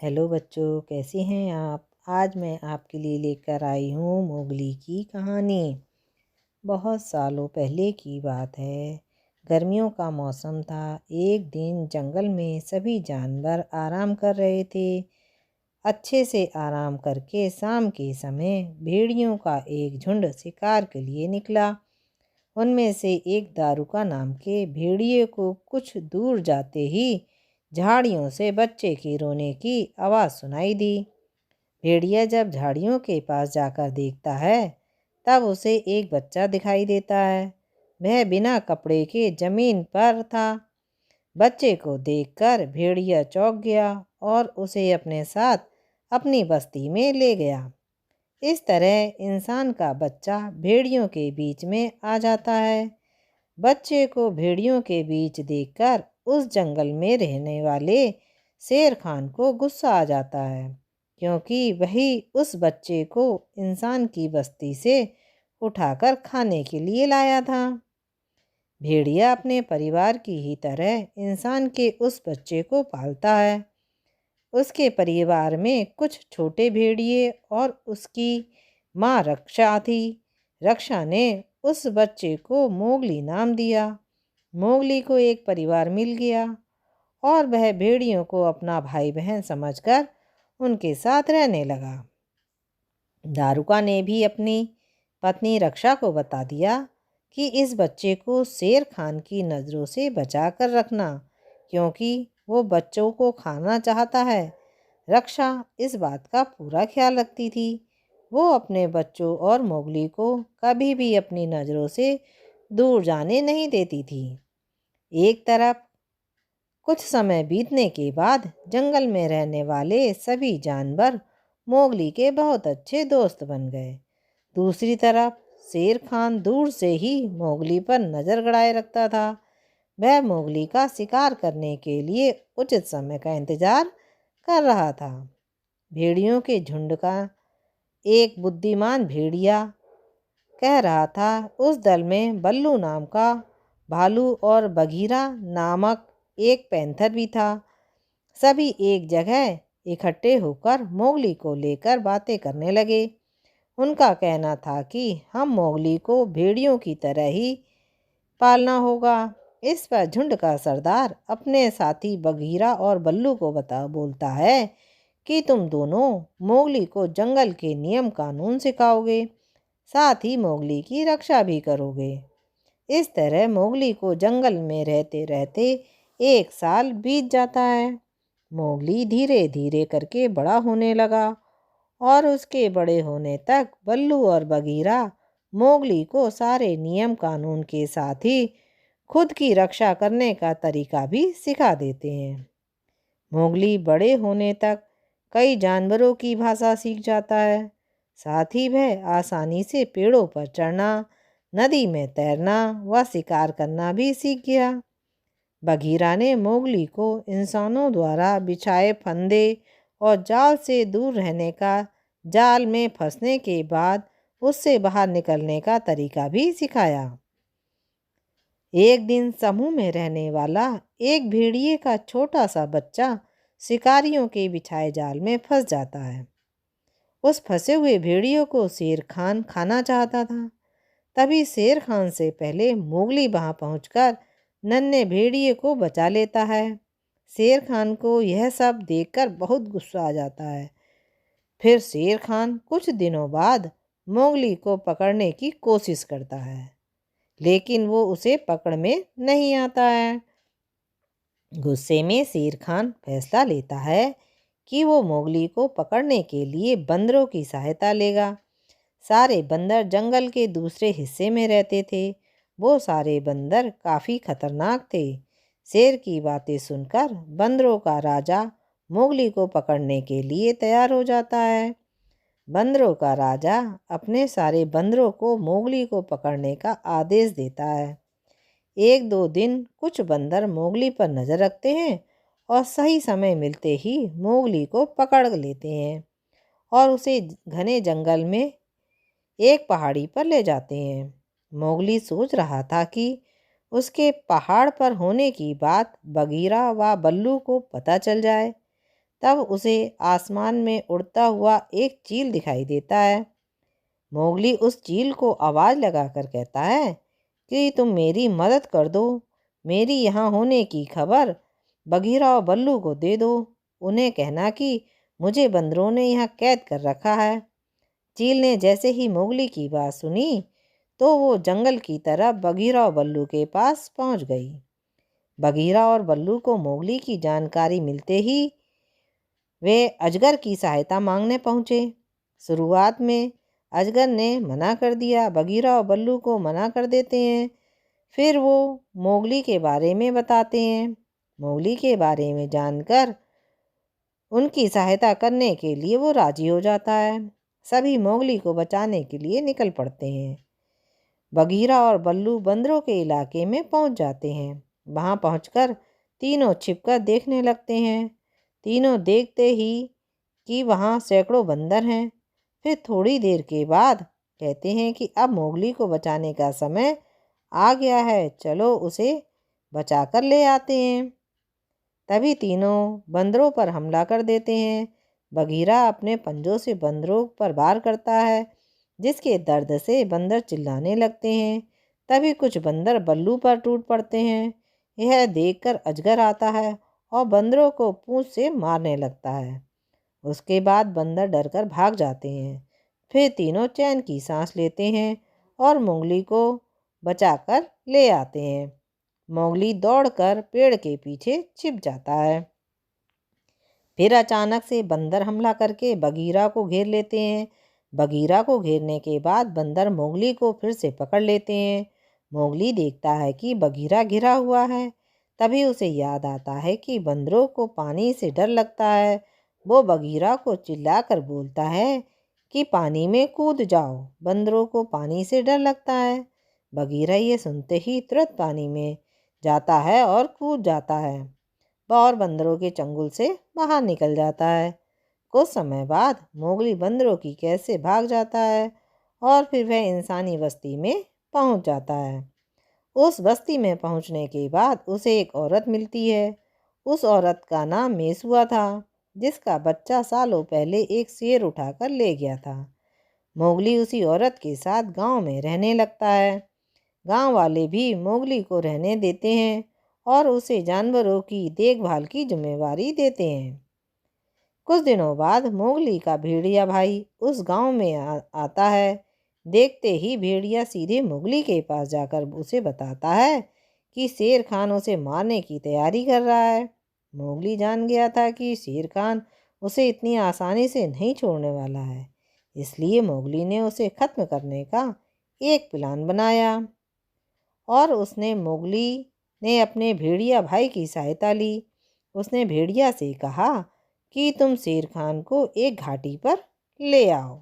Hello बच्चों, कैसे हैं आप। आज मैं आपके लिए लेकर आई हूँ मोगली की कहानी। बहुत सालों पहले की बात है। गर्मियों का मौसम था। एक दिन जंगल में सभी जानवर आराम कर रहे थे। अच्छे से आराम करके शाम के समय भेड़ियों का एक झुंड शिकार के लिए निकला। उनमें से एक दारुका नाम के भेड़िए को कुछ दूर जाते ही झाड़ियों से बच्चे के रोने की आवाज़ सुनाई दी। भेड़िया जब झाड़ियों के पास जाकर देखता है तब उसे एक बच्चा दिखाई देता है। वह बिना कपड़े के जमीन पर था। बच्चे को देखकर भेड़िया चौंक गया और उसे अपने साथ अपनी बस्ती में ले गया। इस तरह इंसान का बच्चा भेड़ियों के बीच में आ जाता है। बच्चे को भेड़ियों के बीच देखकर उस जंगल में रहने वाले शेर खान को गुस्सा आ जाता है, क्योंकि वही उस बच्चे को इंसान की बस्ती से उठाकर खाने के लिए लाया था। भेड़िया अपने परिवार की ही तरह इंसान के उस बच्चे को पालता है। उसके परिवार में कुछ छोटे भेड़िए और उसकी माँ रक्षा थी। रक्षा ने उस बच्चे को मोगली नाम दिया। मोगली को एक परिवार मिल गया और वह भेड़ियों को अपना भाई बहन समझकर उनके साथ रहने लगा। दारुका ने भी अपनी पत्नी रक्षा को बता दिया कि इस बच्चे को शेर खान की नज़रों से बचा कर रखना, क्योंकि वो बच्चों को खाना चाहता है। रक्षा इस बात का पूरा ख्याल रखती थी। वो अपने बच्चों और मोगली को कभी भी अपनी नज़रों से दूर जाने नहीं देती थी। एक तरफ कुछ समय बीतने के बाद जंगल में रहने वाले सभी जानवर मोगली के बहुत अच्छे दोस्त बन गए। दूसरी तरफ शेर खान दूर से ही मोगली पर नज़र गड़ाए रखता था। वह मोगली का शिकार करने के लिए उचित समय का इंतजार कर रहा था। भेड़ियों के झुंड का एक बुद्धिमान भेड़िया कह रहा था, उस दल में बल्लू नाम का भालू और बघीरा नामक एक पैंथर भी था। सभी एक जगह इकट्ठे होकर मोगली को लेकर बातें करने लगे। उनका कहना था कि हम मोगली को भेड़ियों की तरह ही पालना होगा। इस पर झुंड का सरदार अपने साथी बघीरा और बल्लू को बोलता है कि तुम दोनों मोगली को जंगल के नियम कानून सिखाओगे, साथ ही मोगली की रक्षा भी करोगे। इस तरह मोगली को जंगल में रहते रहते एक साल बीत जाता है। मोगली धीरे धीरे करके बड़ा होने लगा और उसके बड़े होने तक बल्लू और बगीरा मोगली को सारे नियम कानून के साथ ही खुद की रक्षा करने का तरीका भी सिखा देते हैं। मोगली बड़े होने तक कई जानवरों की भाषा सीख जाता है। साथ ही वह आसानी से पेड़ों पर चढ़ना, नदी में तैरना व शिकार करना भी सीख गया। बघीरा ने मोगली को इंसानों द्वारा बिछाए फंदे और जाल से दूर रहने का, जाल में फंसने के बाद उससे बाहर निकलने का तरीका भी सिखाया। एक दिन समूह में रहने वाला एक भेड़िए का छोटा सा बच्चा शिकारियों के बिछाए जाल में फंस जाता है। उस फंसे हुए भेड़िए को शेर खान खाना चाहता था। तभी शेर खान से पहले मोगली वहां पहुंचकर नन्हे भेड़िए को बचा लेता है। शेर खान को यह सब देखकर बहुत गुस्सा आ जाता है। फिर शेर खान कुछ दिनों बाद मोगली को पकड़ने की कोशिश करता है, लेकिन वो उसे पकड़ में नहीं आता है। गुस्से में शेर खान फैसला लेता है कि वो मोगली को पकड़ने के लिए बंदरों की सहायता लेगा। सारे बंदर जंगल के दूसरे हिस्से में रहते थे। वो सारे बंदर काफ़ी खतरनाक थे। शेर की बातें सुनकर बंदरों का राजा मोगली को पकड़ने के लिए तैयार हो जाता है। बंदरों का राजा अपने सारे बंदरों को मोगली को पकड़ने का आदेश देता है। एक दो दिन कुछ बंदर मोगली पर नज़र रखते हैं और सही समय मिलते ही मोगली को पकड़ लेते हैं और उसे घने जंगल में एक पहाड़ी पर ले जाते हैं। मोगली सोच रहा था कि उसके पहाड़ पर होने की बात बगीरा व बल्लू को पता चल जाए। तब उसे आसमान में उड़ता हुआ एक चील दिखाई देता है। मोगली उस चील को आवाज़ लगाकर कहता है कि तुम मेरी मदद कर दो, मेरी यहाँ होने की खबर बगीरा और बल्लू को दे दो। उन्हें कहना कि मुझे बंदरों ने यहाँ कैद कर रखा है। चील ने जैसे ही मोगली की बात सुनी तो वो जंगल की तरफ बगीरा और बल्लू के पास पहुँच गई। बगीरा और बल्लू को मोगली की जानकारी मिलते ही वे अजगर की सहायता मांगने पहुँचे। शुरुआत में अजगर ने मना कर दिया, बगीरा और बल्लू को मना कर देते हैं। फिर वो मोगली के बारे में बताते हैं। मोगली के बारे में जानकर उनकी सहायता करने के लिए वो राजी हो जाता है। सभी मोगली को बचाने के लिए निकल पड़ते हैं। बगीरा और बल्लू बंदरों के इलाके में पहुंच जाते हैं। वहां पहुंचकर तीनों छिपकर देखने लगते हैं। तीनों देखते ही कि वहां सैकड़ों बंदर हैं। फिर थोड़ी देर के बाद कहते हैं कि अब मोगली को बचाने का समय आ गया है, चलो उसे बचा कर ले आते हैं। तभी तीनों बंदरों पर हमला कर देते हैं। बगीरा अपने पंजों से बंदरों पर वार करता है, जिसके दर्द से बंदर चिल्लाने लगते हैं। तभी कुछ बंदर बल्लू पर टूट पड़ते हैं। यह देखकर अजगर आता है और बंदरों को पूंछ से मारने लगता है। उसके बाद बंदर डरकर भाग जाते हैं। फिर तीनों चैन की सांस लेते हैं और मोगली को बचाकर ले आते हैं। मोगली दौड़कर पेड़ के पीछे छिप जाता है। फिर अचानक से बंदर हमला करके बगीरा को घेर लेते हैं। बगीरा को घेरने के बाद बंदर मोगली को फिर से पकड़ लेते हैं। मोगली देखता है कि बगीरा घिरा हुआ है। तभी उसे याद आता है कि बंदरों को पानी से डर लगता है। वो बगीरा को चिल्लाकर बोलता है कि पानी में कूद जाओ, बंदरों को पानी से डर लगता है। बगीरा ये सुनते ही तुरंत पानी में जाता है और कूद जाता है और बंदरों के चंगुल से बाहर निकल जाता है। कुछ समय बाद मोगली बंदरों की कैद से भाग जाता है और फिर वह इंसानी बस्ती में पहुंच जाता है। उस बस्ती में पहुंचने के बाद उसे एक औरत मिलती है। उस औरत का नाम मेसुआ था, जिसका बच्चा सालों पहले एक शेर उठाकर ले गया था। मोगली उसी औरत के साथ गांव में रहने लगता है। गांव वाले भी मोगली को रहने देते हैं और उसे जानवरों की देखभाल की जिम्मेवारी देते हैं। कुछ दिनों बाद मोगली का भेड़िया भाई उस गांव में आता है। देखते ही भेड़िया सीधे मोगली के पास जाकर उसे बताता है कि शेर खान उसे मारने की तैयारी कर रहा है। मोगली जान गया था कि शेर खान उसे इतनी आसानी से नहीं छोड़ने वाला है, इसलिए मोगली ने उसे खत्म करने का एक प्लान बनाया और उसने मोगली ने अपने भेड़िया भाई की सहायता ली। उसने भेड़िया से कहा कि तुम शेर खान को एक घाटी पर ले आओ।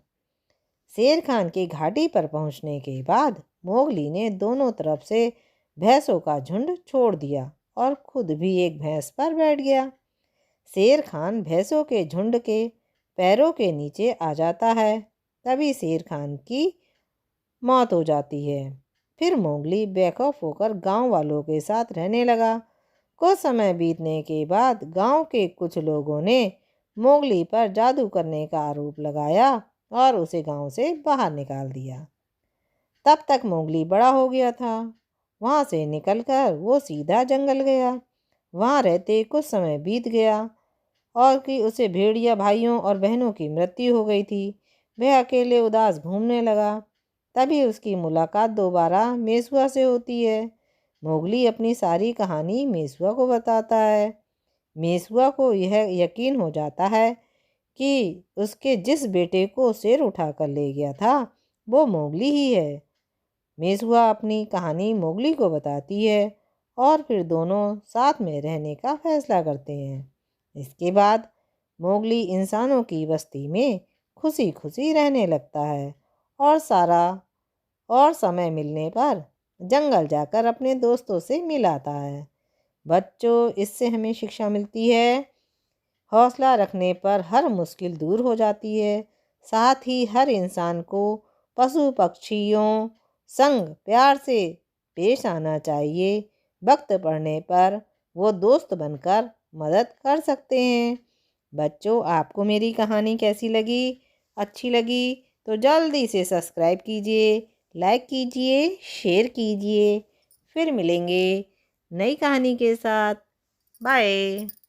शेर खान की घाटी पर पहुंचने के बाद मोगली ने दोनों तरफ से भैंसों का झुंड छोड़ दिया और खुद भी एक भैंस पर बैठ गया। शेर खान भैंसों के झुंड के पैरों के नीचे आ जाता है। तभी शेर खान की मौत हो जाती है। फिर मोगली बेखौफ होकर गांव वालों के साथ रहने लगा। कुछ समय बीतने के बाद गांव के कुछ लोगों ने मोगली पर जादू करने का आरोप लगाया और उसे गांव से बाहर निकाल दिया। तब तक मोगली बड़ा हो गया था। वहां से निकलकर वो सीधा जंगल गया। वहां रहते कुछ समय बीत गया और कि उसे भेड़िया भाइयों और बहनों की मृत्यु हो गई थी। वह अकेले उदास घूमने लगा। तभी उसकी मुलाकात दोबारा मेसुआ से होती है। मोगली अपनी सारी कहानी मेसुआ को बताता है। मेसुआ को यह यकीन हो जाता है कि उसके जिस बेटे को शेर उठाकर ले गया था वो मोगली ही है। मेसुआ अपनी कहानी मोगली को बताती है और फिर दोनों साथ में रहने का फैसला करते हैं। इसके बाद मोगली इंसानों की बस्ती में खुशी खुशी रहने लगता है और समय मिलने पर जंगल जाकर अपने दोस्तों से मिल आता है। बच्चों, इससे हमें शिक्षा मिलती है, हौसला रखने पर हर मुश्किल दूर हो जाती है। साथ ही हर इंसान को पशु पक्षियों संग प्यार से पेश आना चाहिए। वक्त पड़ने पर वो दोस्त बनकर मदद कर सकते हैं। बच्चों, आपको मेरी कहानी कैसी लगी? अच्छी लगी तो जल्दी से सब्सक्राइब कीजिए, लाइक कीजिए, शेयर कीजिए। फिर मिलेंगे नई कहानी के साथ। बाय।